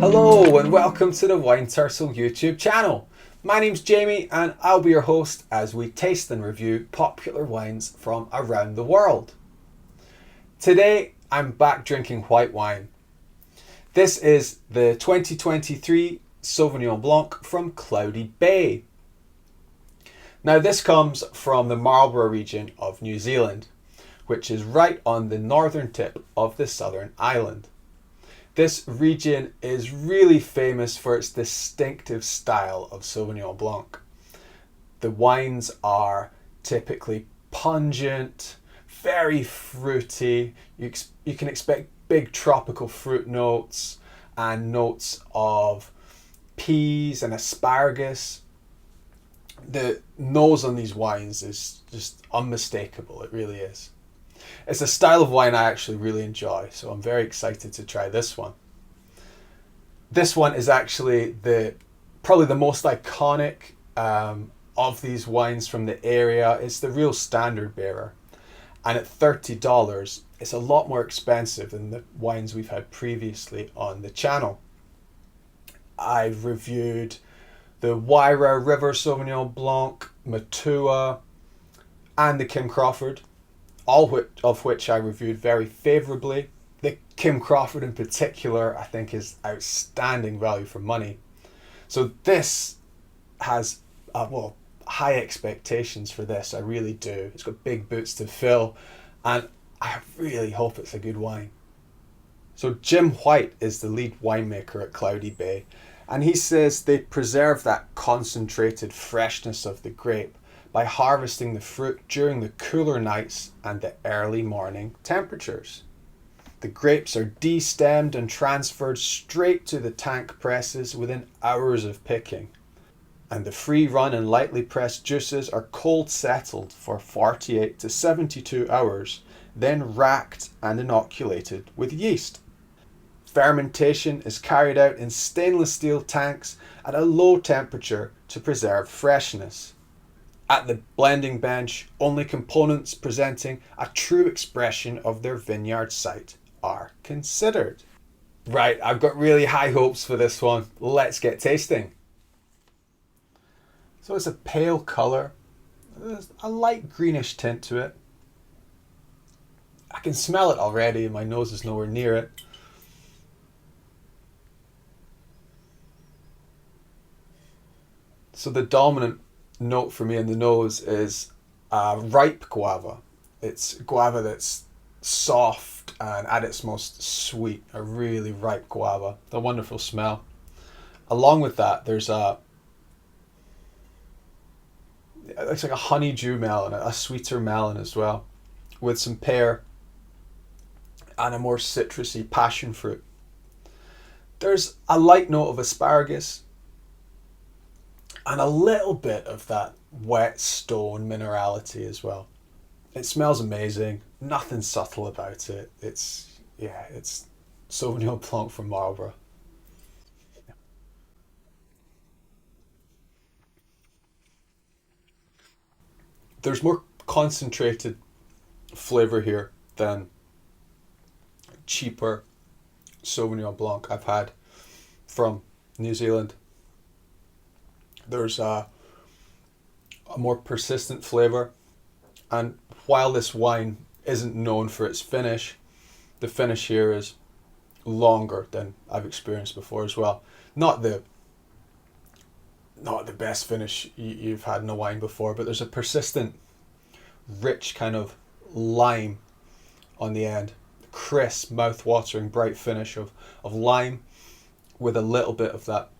Hello and welcome to the Wine Turtle YouTube channel. My name's Jamie and I'll be your host as we taste and review popular wines from around the world. Today I'm back drinking white wine. This is the 2023 Sauvignon Blanc from Cloudy Bay. Now this comes from the Marlborough region of New Zealand, which is right on the northern tip of the southern island. This region is really famous for its distinctive style of Sauvignon Blanc. The wines are typically pungent, very fruity. You can expect big tropical fruit notes and notes of peas and asparagus. The nose on these wines is just unmistakable, it really is. It's a style of wine I actually really enjoy, so I'm very excited to try this one. This one is actually probably the most iconic of these wines from the area. It's the real standard bearer. And at $30, it's a lot more expensive than the wines we've had previously on the channel. I've reviewed the Waira River Sauvignon Blanc, Matua, and the Kim Crawford, all of which I reviewed very favourably. The Kim Crawford in particular, I think, is outstanding value for money. So this has, high expectations for this. I really do. It's got big boots to fill, and I really hope it's a good wine. So Jim White is the lead winemaker at Cloudy Bay, and he says they preserve that concentrated freshness of the grape by harvesting the fruit during the cooler nights and the early morning temperatures. The grapes are destemmed and transferred straight to the tank presses within hours of picking. And the free run and lightly pressed juices are cold settled for 48 to 72 hours, then racked and inoculated with yeast. Fermentation is carried out in stainless steel tanks at a low temperature to preserve freshness. At the blending bench, only components presenting a true expression of their vineyard site are considered. Right, I've got really high hopes for this one. Let's get tasting. So it's a pale colour. There's a light greenish tint to it. I can smell it already and my nose is nowhere near it. So the dominant note for me in the nose is ripe guava. It's guava that's soft and at its most sweet, a really ripe guava. A wonderful smell. Along with that, there's it's like a honeydew melon, a sweeter melon as well, with some pear and a more citrusy passion fruit. There's a light note of asparagus and a little bit of that wet stone minerality as well. It smells amazing. Nothing subtle about it. It's Sauvignon Blanc from Marlborough. There's more concentrated flavour here than cheaper Sauvignon Blanc I've had from New Zealand. There's a more persistent flavour, and while this wine isn't known for its finish, the finish here is longer than I've experienced before as well. Not the best finish you've had in a wine before, but there's a persistent, rich kind of lime on the end. Crisp, mouth-watering, bright finish of lime with a little bit of that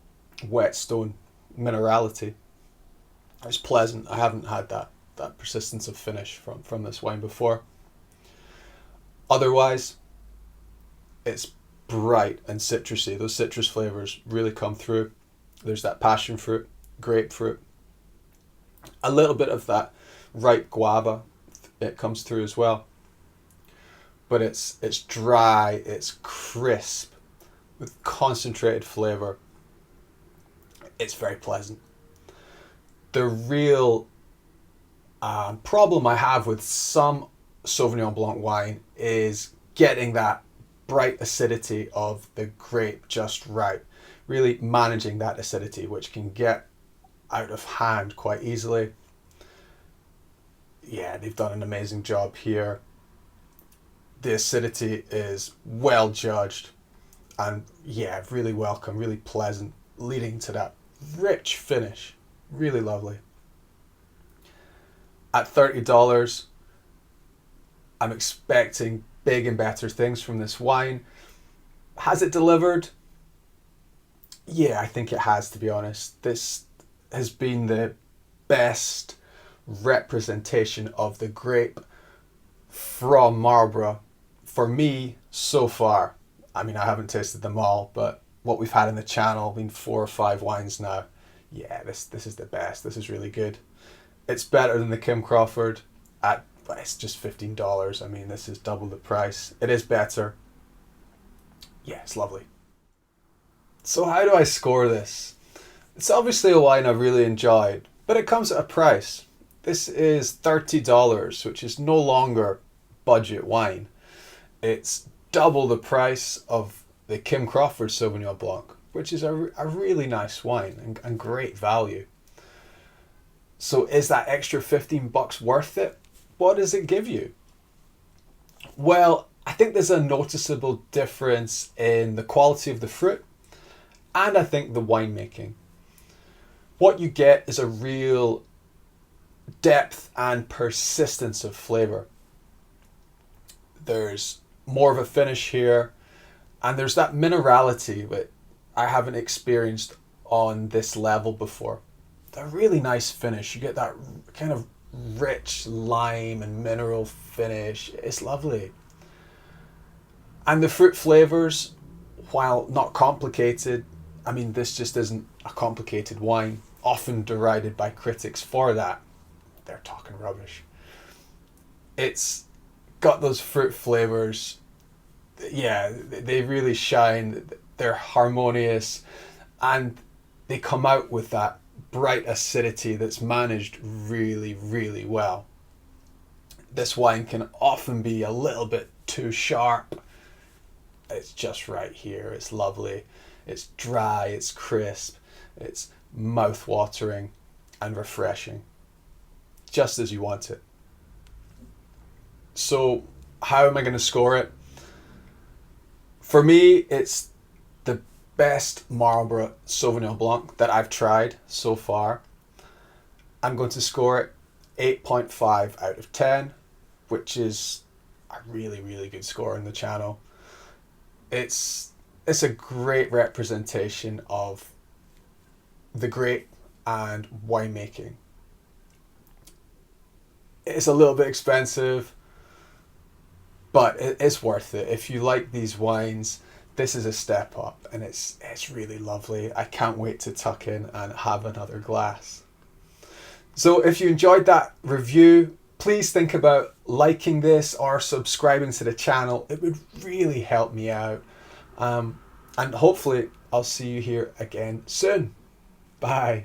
wet stone minerality. It's pleasant. I haven't had that persistence of finish from this wine before. Otherwise, it's bright and citrusy. Those citrus flavors really come through. There's that passion fruit, grapefruit, a little bit of that ripe guava. It comes through as well. But it's dry, it's crisp, with concentrated flavor. It's very pleasant. The real problem I have with some Sauvignon Blanc wine is getting that bright acidity of the grape just right. really managing that acidity, which can get out of hand quite easily. Yeah, they've done an amazing job here. The acidity is well judged and yeah, really welcome, really pleasant, leading to that rich finish. Really lovely. At $30, I'm expecting big and better things from this wine. Has it delivered? Yeah, I think it has, to be honest. This has been the best representation of the grape from Marlborough for me so far. I mean, I haven't tasted them all, but what we've had in the channel, been 4 or 5 wines now. Yeah, this is the best. This is really good. It's better than the Kim Crawford but it's just $15. I mean, this is double the price. It is better. Yeah, it's lovely. So how do I score this? It's obviously a wine I've really enjoyed, but it comes at a price. This is $30, which is no longer budget wine. It's double the price of the Kim Crawford Sauvignon Blanc, which is a really nice wine and great value. So is that extra $15 worth it? What does it give you? Well, I think there's a noticeable difference in the quality of the fruit and I think the winemaking. What you get is a real depth and persistence of flavour. There's more of a finish here, and there's that minerality that I haven't experienced on this level before. A really nice finish. You get that kind of rich lime and mineral finish. It's lovely. And the fruit flavours, while not complicated, I mean, this just isn't a complicated wine, often derided by critics for that. They're talking rubbish. It's got those fruit flavours. Yeah, they really shine. They're harmonious and they come out with that bright acidity that's managed really, really well. This wine can often be a little bit too sharp. It's just right here. It's lovely. It's dry, it's crisp, it's mouth-watering and refreshing. Just as you want it. So how am I going to score it? For me, it's the best Marlborough Sauvignon Blanc that I've tried so far. I'm going to score it 8.5 out of 10, which is a really, really good score in the channel. It's a great representation of the grape and winemaking. It's a little bit expensive, but it's worth it. If you like these wines, this is a step up and it's really lovely. I can't wait to tuck in and have another glass. So if you enjoyed that review, please think about liking this or subscribing to the channel. It would really help me out. And hopefully I'll see you here again soon. Bye.